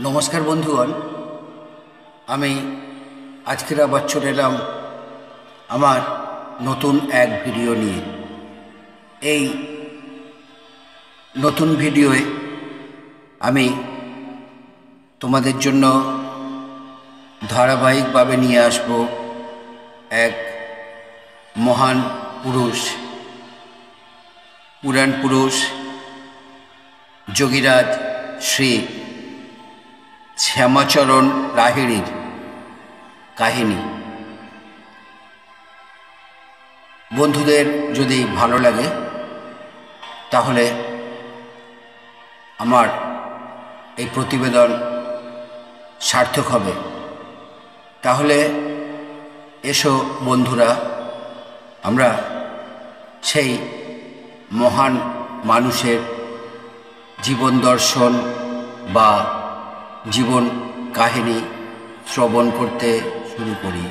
নমস্কার বন্ধুগণ, আমি আজকের আবার চলে এলাম আমার নতুন এক ভিডিও নিয়ে। এই নতুন ভিডিওয়ে আমি তোমাদের জন্য ধারাবাহিকভাবে নিয়ে আসব এক মহান পুরুষ, পুরাণ পুরুষ যোগীরাজ শ্রী শ্যামাচরণ লাহিড়ীর কাহিনী। বন্ধুদের যদি ভালো লাগে তাহলে আমার এই প্রতিবেদন সার্থক হবে। তাহলে এসো বন্ধুরা, আমরা সেই মহান মানুষের জীবন দর্শন বা জীবন কাহিনী শ্রবণ করতে শুরু করি।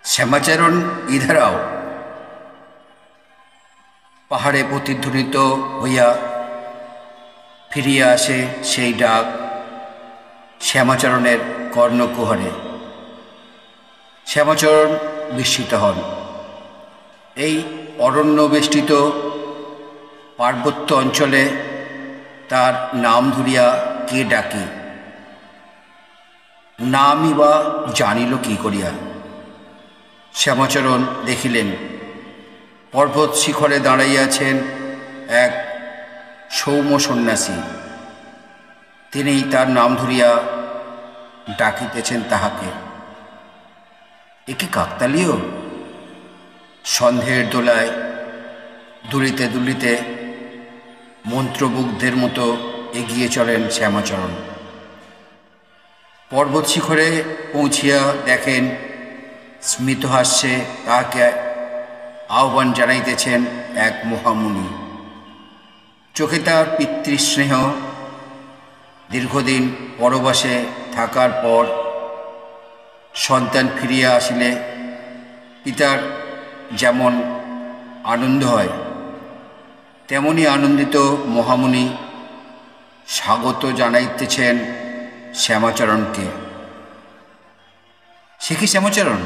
শ্যামাচরণ ইধার आओ। পাহাড়ে প্রতিধ্বনিত হইয়া ফিরিয়া আসে সেই ডাক শ্যামাচরণের কর্ণকুহরে। শ্যামাচরণ বিস্মিত হন। এই অরণ্য বেষ্টিত পার্বত্য অঞ্চলে তার নাম ধরিয়া কে ডাকে? নামই বা জানিল কি করিয়া? শ্যামাচরণ দেখিলেন পর্বত শিখরে দাঁড়াইয়াছেন এক সৌম্য সন্ন্যাসী। তিনি তার নাম ধরিয়া ডাকিতেছেন তাহাকে। এ কি কাকতালীয়? সন্দেহের দোলায় দুলিতে দুলিতে মন্ত্রমুগ্ধের মতো এগিয়ে চলেন শ্যামাচরণ। পর্বত শিখরে পৌঁছিয়া দেখেন স্মিতহাস্যে তাহাকে আহ্বান জানাইতেছেন এক মহামুনি। চোখে তার পিতৃস্নেহ। দীর্ঘদিন পরবাসে থাকার পর সন্তান ফিরিয়া আসিলে পিতার যেমন আনন্দ হয়, তেমনি আনন্দিত মহামুনি স্বাগত জানাইতেছেন শ্যামাচরণকে। সে কি শ্যামাচরণ,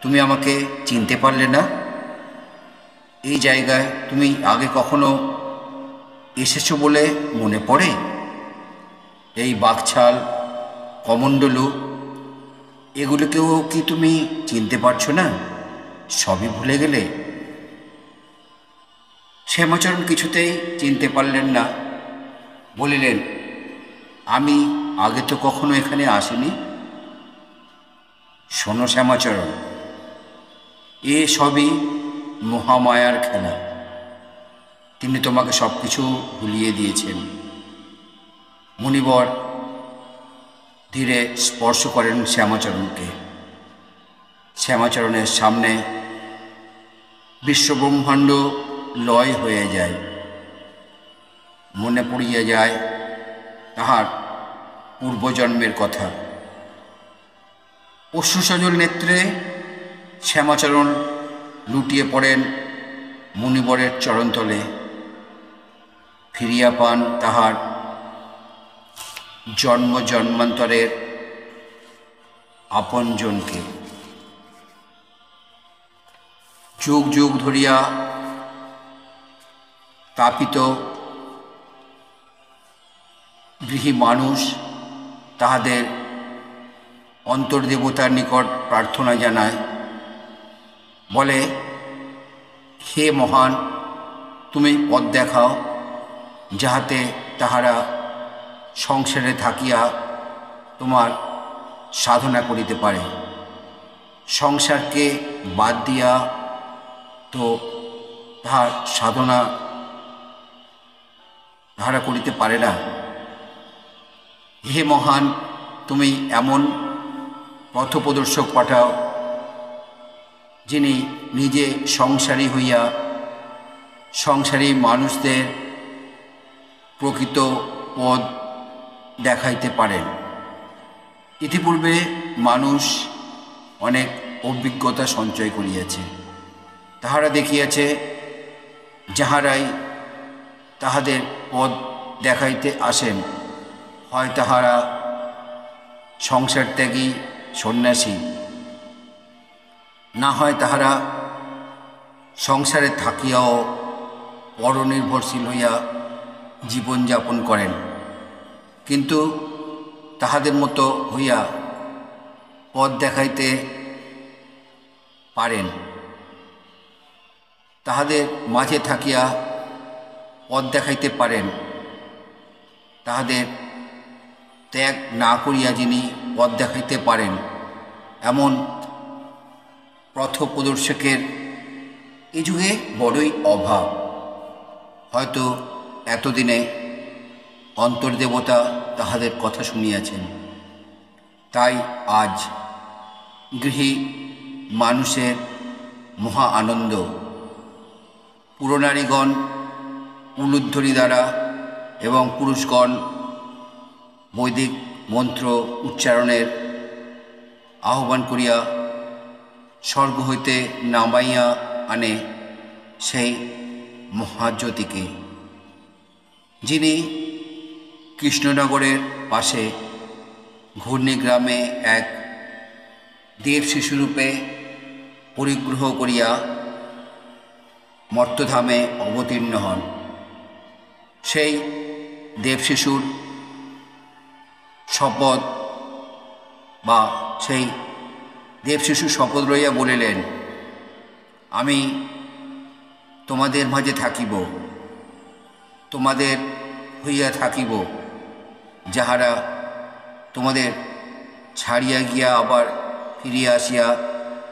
তুমি আমাকে চিনতে পারলে না? এই জায়গায় তুমি আগে কখনো এসেছো বলে মনে পড়ে? এই বাকছাল, কমণ্ডলু, এগুলোকেও কি তুমি চিনতে পারছো না? সবই ভুলে গেলে? শ্যামাচরণ কিছুতেই চিনতে পারলেন না। বলিলেন, আমি আগে তো কখনো এখানে আসিনি। শোনো শ্যামাচরণ, এ সবই মহামায়ার খেলা। তিনি তোমাকে সব কিছু ভুলিয়ে দিয়েছেন। মুনিবর ধীরে স্পর্শ করেন শ্যামাচরণকে। শ্যামাচরণের সামনে বিশ্বব্রহ্মাণ্ড লয় হয়ে যায়। মনে পড়িয়া যায় তাহার পূর্বজন্মের কথা। অশ্রুসজল নেত্রে শ্যামাচরণ লুটিয়ে পড়েন মুনিবরের চরণতলে। ফিরিয়া পান তাহার জন্ম জন্মান্তরের আপনজনকে। যুগ যুগ ধরিয়া তাপিত গৃহী মানুষ তাহাদের অন্তর্দেবতার নিকট প্রার্থনা জানায়। বলে, হে মহান, তুমি পথ দেখাও, যাহাতে তাহারা সংসারে থাকিয়া তোমার সাধনা করিতে পারে। সংসারকে বাদ দিয়া তো তাহার সাধনা তাহারা করিতে পারে না। হে মহান, তুমি এমন পথপ্রদর্শক পাঠাও, যিনি নিজে সংসারী হইয়া সংসারী মানুষদের প্রকৃত পথ দেখাইতে পারেন। ইতিপূর্বে মানুষ অনেক অভিজ্ঞতা সঞ্চয় করিয়াছে। তাহারা দেখিয়াছে যাহারাই তাহাদের পথ দেখাইতে আসেন, হয় তাহারা সংসার ত্যাগী সন্ন্যাসী, না হয় তাহারা সংসারে থাকিয়াও পরনির্ভরশীল হইয়া জীবনযাপন করেন, কিন্তু তাহাদের মতো হইয়া পথ দেখাইতে পারেন। তাহাদের মাঝে থাকিয়া পথ দেখাইতে পারেন, তাহাদের ত্যাগ না করিয়া যিনি পথ দেখাইতে পারেন, এমন পথপ্রদর্শকের এ যুগে বড়ই অভাব। হয়তো এতদিনে অন্তর্দেবতা তাহাদের কথা শুনিয়াছেন, তাই আজ গৃহী মানুষের মহা আনন্দ। পুরনারীগণ উলুধ্বনি দ্বারা এবং পুরুষগণ বৈদিক মন্ত্র উচ্চারণের আহ্বান করিয়া স্বর্গ হইতে নামাইয়া আনে সেই মহাজ্যোতিকে, যিনি কৃষ্ণনগরের পাশে ঘূর্ণিগ্রামে এক দেব শিশুরূপে পরিগ্রহ করিয়া মর্তধামে অবতীর্ণ হন। সেই দেবশিশুর শপথ বা সেই দেবশিশু শপথ লইয়া বলিলেন, আমি তোমাদের মাঝে থাকিব, তোমাদের হইয়া থাকিব। যাহারা তোমাদের ছাড়িয়া গিয়া আবার ফিরিয়া আসিয়া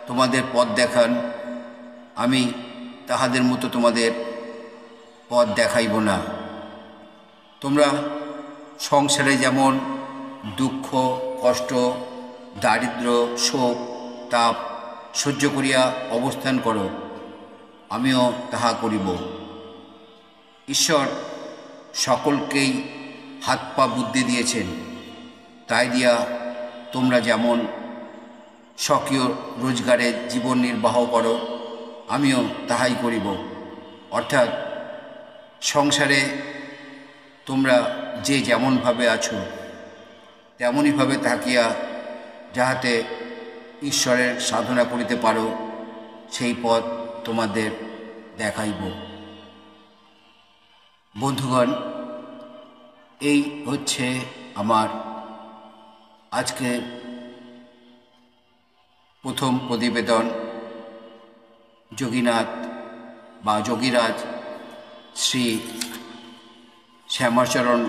তোমাদের পথ দেখান, আমি তাহাদের মতো তোমাদের পথ দেখাইব না। তোমরা সংসারে যেমন দুঃখ, কষ্ট, দারিদ্র, শোক, তাপ সহ্য করিয়া অবস্থান করো, আমিও তাহা করিব। ঈশ্বর সকলকেই হাত পা বুদ্ধি দিয়েছেন, তাই দিয়া তোমরা যেমন স্বকীয় রোজগারে জীবন নির্বাহ করো, আমিও তাহাই করিব। অর্থাৎ সংসারে তোমরা যে যেমনভাবে আছো তেমনইভাবে থাকিয়া যাহাতে ঈশ্বরের সাধনা করিতে পারো, সেই পথ তোমাদের দেখাইব। বন্ধুগণ, এই হচ্ছে আমার আজকের প্রথম প্রতিবেদন যোগীনাথ বা যোগীরাজ শ্রী শ্যামাচরণ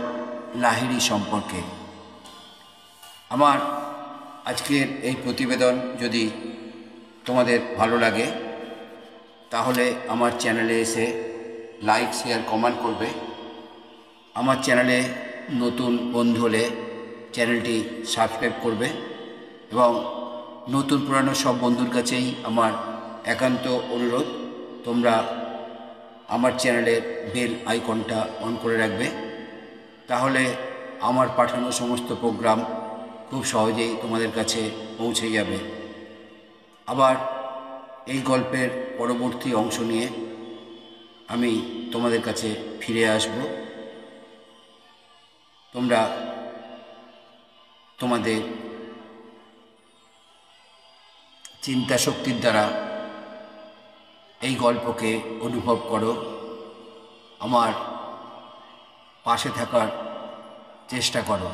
লাহিড়ী সম্পর্কে। আমার আজকের এই প্রতিবেদন যদি তোমাদের ভালো লাগে তাহলে আমার চ্যানেলে এসে লাইক, শেয়ার, কমেন্ট করবে। আমার চ্যানেলে নতুন বন্ধু হলে চ্যানেলটি সাবস্ক্রাইব করবে এবং নতুন পুরানো সব বন্ধুর কাছেই আমার একান্ত অনুরোধ, তোমরা আমার চ্যানেলের বেল আইকনটা অন করে রাখবে, তাহলে আমার পাঠানো সমস্ত প্রোগ্রাম খুব সহজেই তোমাদের কাছে পৌঁছে যাবে। আবার এই গল্পের পরবর্তী অংশ নিয়ে আমি তোমাদের কাছে ফিরে আসব। তোমরা তোমাদের চিন্তা শক্তির দ্বারা এই গল্পকে অনুভব করো, আমার পাশে থাকার চেষ্টা করো।